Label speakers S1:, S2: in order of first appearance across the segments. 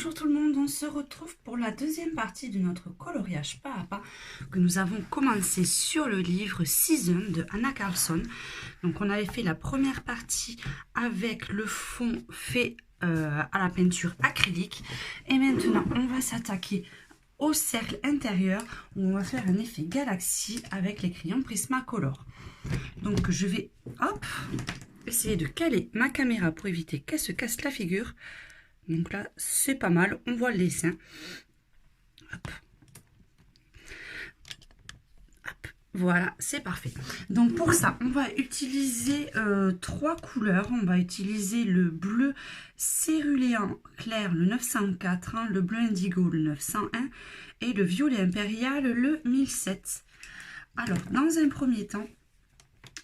S1: Bonjour tout le monde, on se retrouve pour la deuxième partie de notre coloriage pas à pas que nous avons commencé sur le livre Season de Anna Carlson. Donc on avait fait la première partie avec le fond fait à la peinture acrylique et maintenant on va s'attaquer au cercle intérieur où on va faire un effet galaxie avec les crayons Prismacolor. Donc je vais essayer de caler ma caméra pour éviter qu'elle se casse la figure. Donc là, c'est pas mal. On voit le dessin. Hop. Hop. Voilà, c'est parfait. Donc pour ça, on va utiliser trois couleurs. On va utiliser le bleu céruléen clair, le 904, le bleu indigo, le 901, et le violet impérial, le 1007. Alors, dans un premier temps,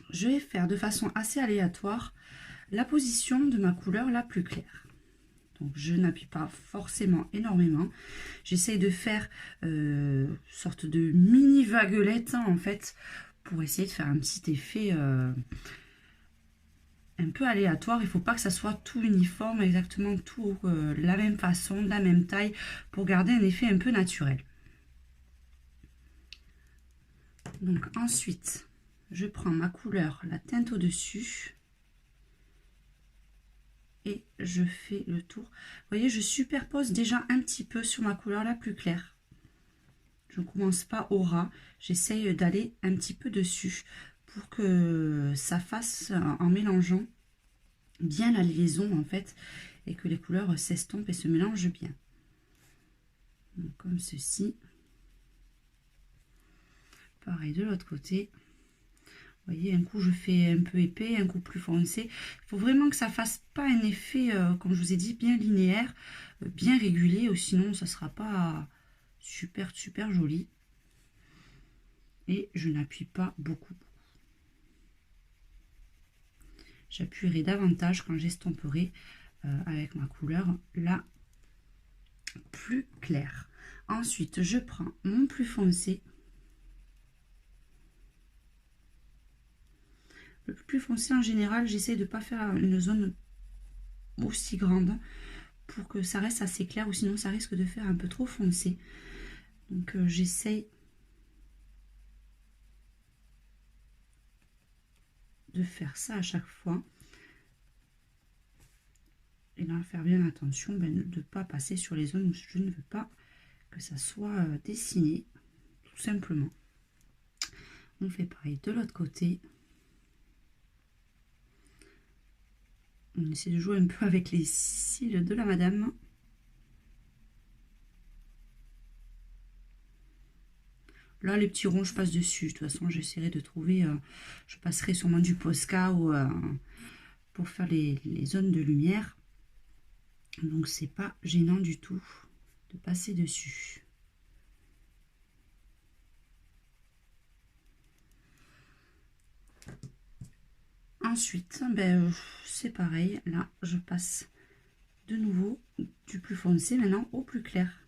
S1: je vais faire de façon assez aléatoire la position de ma couleur la plus claire. Donc, je n'appuie pas forcément énormément. J'essaye de faire sorte de mini vaguelette en fait pour essayer de faire un petit effet un peu aléatoire. Il ne faut pas que ça soit tout uniforme, exactement tout la même façon, de la même taille pour garder un effet un peu naturel. Donc ensuite, je prends ma couleur, la teinte au-dessus. Et je fais le tour. Vous voyez, je superpose déjà un petit peu sur ma couleur la plus claire. Je ne commence pas au ras. J'essaye d'aller un petit peu dessus pour que ça fasse, en mélangeant bien la liaison en fait, et que les couleurs s'estompent et se mélangent bien. Donc, comme ceci. Pareil de l'autre côté. Vous voyez, un coup je fais un peu épais, un coup plus foncé. Il faut vraiment que ça fasse pas un effet, comme je vous ai dit, bien linéaire, bien régulier, ou sinon ça sera pas super joli. Et je n'appuie pas beaucoup. J'appuierai davantage quand j'estomperai avec ma couleur la plus claire. Ensuite, je prends mon plus foncé. Le plus foncé en général, j'essaie de ne pas faire une zone aussi grande pour que ça reste assez clair, ou sinon ça risque de faire un peu trop foncé. Donc j'essaie de faire ça à chaque fois. Et là, faire bien attention de ne pas passer sur les zones où je ne veux pas que ça soit dessiné, tout simplement. On fait pareil de l'autre côté. On essaie de jouer un peu avec les cils de la madame. Là, les petits ronds, je passe dessus. De toute façon, j'essaierai de trouver... je passerai sûrement du Posca ou, pour faire les zones de lumière. Donc, c'est pas gênant du tout de passer dessus. Ensuite, c'est pareil. Là, je passe de nouveau du plus foncé maintenant au plus clair.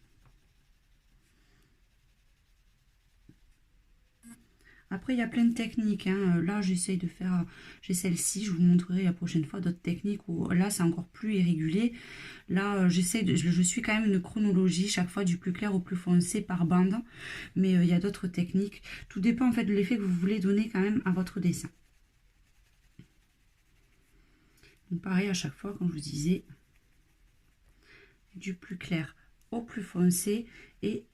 S1: Après, il y a plein de techniques. Là, j'essaye de faire... J'ai celle-ci, je vous montrerai la prochaine fois d'autres techniques où là, c'est encore plus irrégulier. Là, je suis quand même une chronologie, chaque fois du plus clair au plus foncé par bande. Mais il y a d'autres techniques. Tout dépend en fait de l'effet que vous voulez donner quand même à votre dessin. Donc, pareil, à chaque fois, comme je vous disais, du plus clair au plus foncé. Et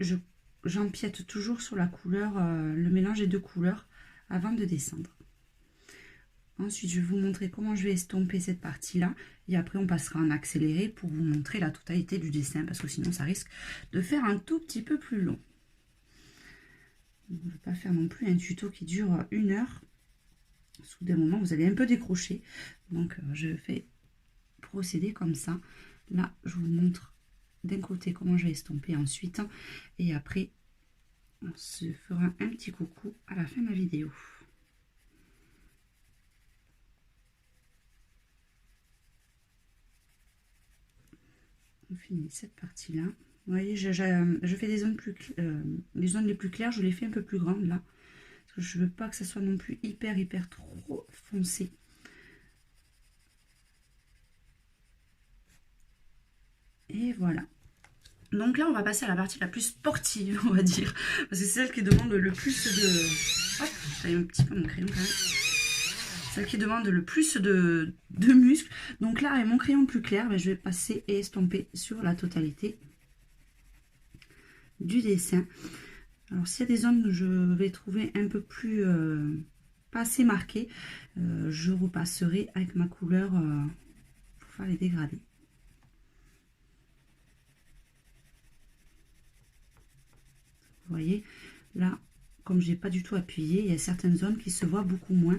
S1: j'empiète toujours sur la couleur, le mélange des deux couleurs avant de descendre. Ensuite, je vais vous montrer comment je vais estomper cette partie-là. Et après, on passera en accéléré pour vous montrer la totalité du dessin. Parce que sinon, ça risque de faire un tout petit peu plus long. On ne va pas faire non plus un tuto qui dure 1 heure. Sous des moments, vous allez un peu décrocher. Donc, je vais procéder comme ça. Là, je vous montre d'un côté comment je vais estomper ensuite. Et après, on se fera un petit coucou à la fin de la vidéo. On finit cette partie-là. Vous voyez, je fais des zones les zones les plus claires, je les fais un peu plus grandes là. Parce que je ne veux pas que ça soit non plus hyper trop foncé. Et voilà. Donc là, on va passer à la partie la plus sportive, on va dire. Parce que c'est celle qui demande le plus de... Hop, j'avais un petit peu mon crayon quand même. Celle qui demande le plus de muscles. Donc là, avec mon crayon plus clair, ben, je vais passer et estomper sur la totalité du dessin. Alors, s'il y a des zones que je vais trouver un peu plus... pas assez marquées, je repasserai avec ma couleur pour faire les dégradés. Vous voyez, là, comme je n'ai pas du tout appuyé, il y a certaines zones qui se voient beaucoup moins.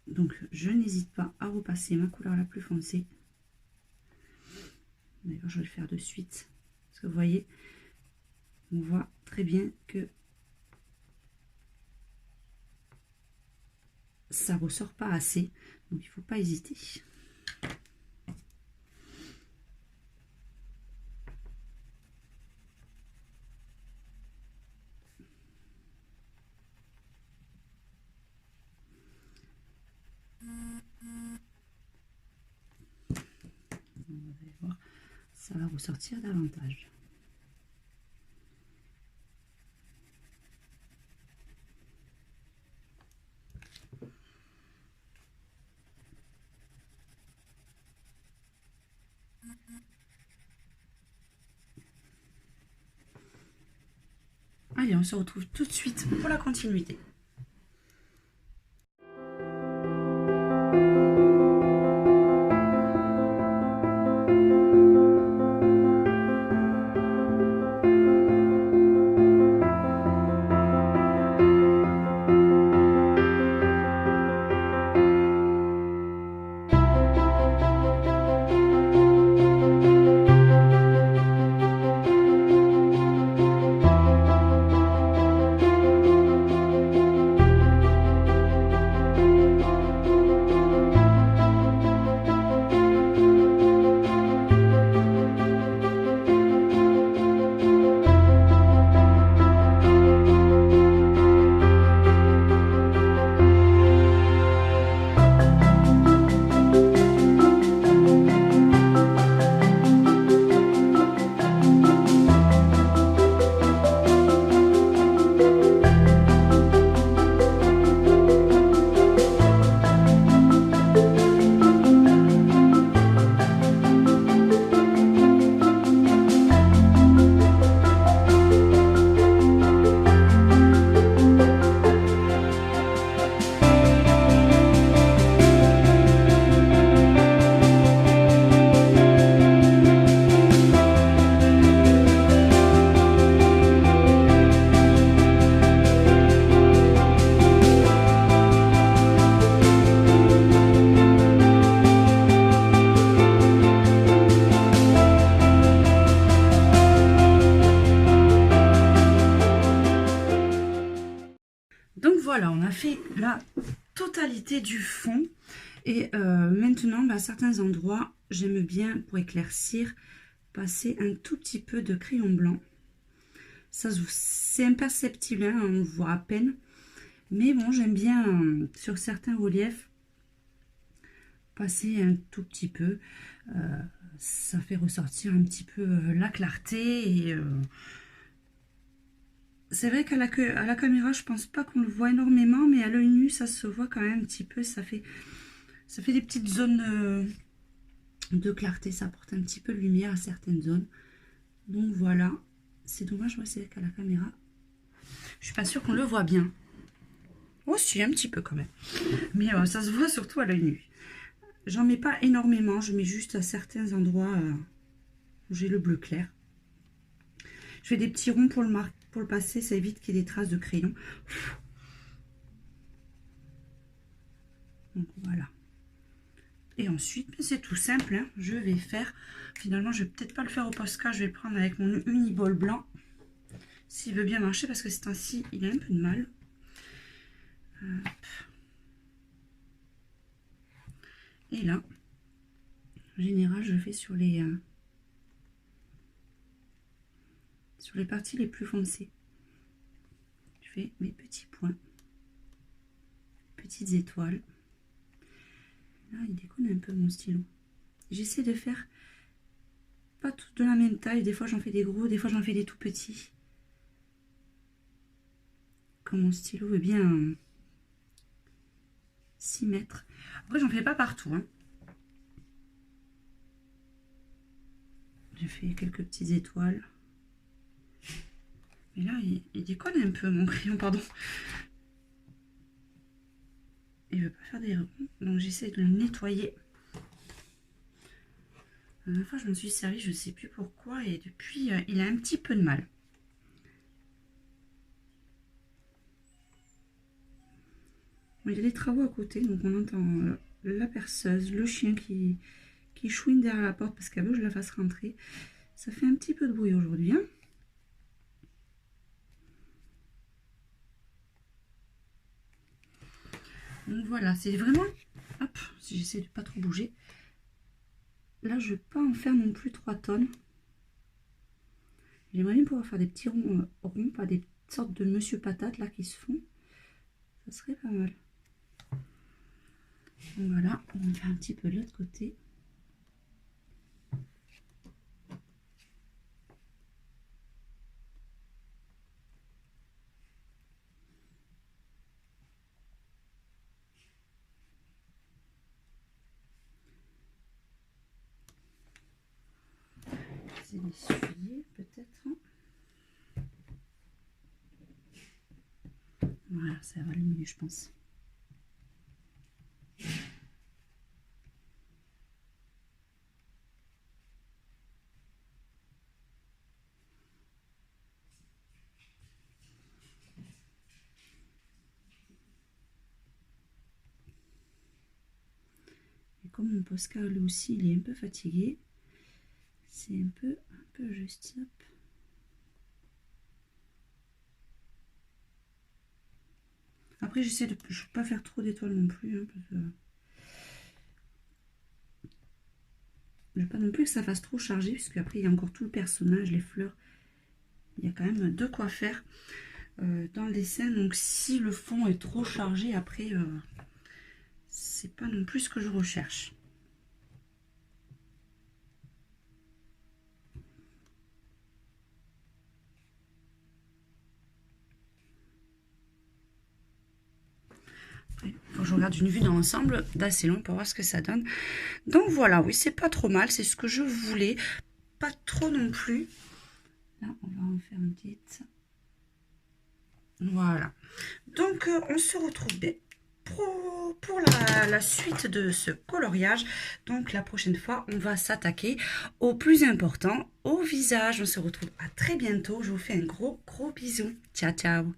S1: Donc, je n'hésite pas à repasser ma couleur la plus foncée. D'ailleurs, je vais le faire de suite. Parce que vous voyez, on voit très bien que ça ressort pas assez. Donc, il ne faut pas hésiter. Vous allez voir, ça va ressortir davantage. Allez, on se retrouve tout de suite pour la continuité. Donc voilà, on a fait la totalité du fond. Et maintenant, à certains endroits, j'aime bien, pour éclaircir, passer un tout petit peu de crayon blanc. Ça, c'est imperceptible, hein, on voit à peine. Mais bon, j'aime bien, sur certains reliefs, passer un tout petit peu. Ça fait ressortir un petit peu la clarté et... c'est vrai qu'à la caméra, je pense pas qu'on le voit énormément, mais à l'œil nu, ça se voit quand même un petit peu. Ça fait des petites zones de clarté, ça apporte un petit peu de lumière à certaines zones. Donc voilà, c'est dommage, moi c'est qu'à la caméra, je suis pas sûre qu'on le voit bien. Oh si, un petit peu quand même. Mais ça se voit surtout à l'œil nu. J'en mets pas énormément, je mets juste à certains endroits où j'ai le bleu clair. Je fais des petits ronds pour le passer, ça évite qu'il y ait des traces de crayon. Donc voilà. Et ensuite, c'est tout simple, hein. Je vais faire, finalement je vais peut-être pas le faire au Posca, je vais prendre avec mon uniball blanc, s'il veut bien marcher, parce que c'est ainsi, il a un peu de mal. Hop. Et là, en général, je fais sur les parties les plus foncées. Je fais mes petits points, petites étoiles. Là, il déconne un peu mon stylo. J'essaie de faire pas tout de la même taille. Des fois, j'en fais des gros, des fois, j'en fais des tout petits. Quand mon stylo veut bien s'y mettre. Après, j'en fais pas partout. Hein. J'ai fait quelques petites étoiles. Mais là, il déconne un peu, mon crayon, pardon. Il veut pas faire des ronds. Donc, j'essaie de le nettoyer. La dernière fois, je m'en suis servi, je sais plus pourquoi. Et depuis, il a un petit peu de mal. Il y a des travaux à côté. Donc, on entend la perceuse, le chien qui chouine derrière la porte parce qu'elle veut que je la fasse rentrer. Ça fait un petit peu de bruit aujourd'hui. Hein. Donc voilà, c'est vraiment... Hop, si j'essaie de pas trop bouger. Là, je ne vais pas en faire non plus 3 tonnes. J'aimerais bien pouvoir faire des petits ronds, pas des sortes de monsieur patate là qui se font. Ça serait pas mal. Donc voilà, on va faire un petit peu de l'autre côté. C'est l'essuyer peut-être. Voilà, ça va le mieux, je pense. Et comme mon Posca lui aussi, il est un peu fatigué, c'est un peu juste. Hop. Après, j'essaie de ne pas faire trop d'étoiles non plus. Hein, parce que je veux pas non plus que ça fasse trop chargé, puisque après, il y a encore tout le personnage, les fleurs. Il y a quand même de quoi faire dans le dessin. Donc, si le fond est trop chargé, après, c'est pas non plus ce que je recherche. Il faut que je regarde une vue dans l'ensemble d'assez long pour voir ce que ça donne. Donc voilà, oui, c'est pas trop mal, c'est ce que je voulais. Pas trop non plus. Là, on va en faire une petite. Voilà. Donc, on se retrouve pour la suite de ce coloriage. Donc, la prochaine fois, on va s'attaquer au plus important, au visage. On se retrouve à très bientôt. Je vous fais un gros bisou. Ciao, ciao.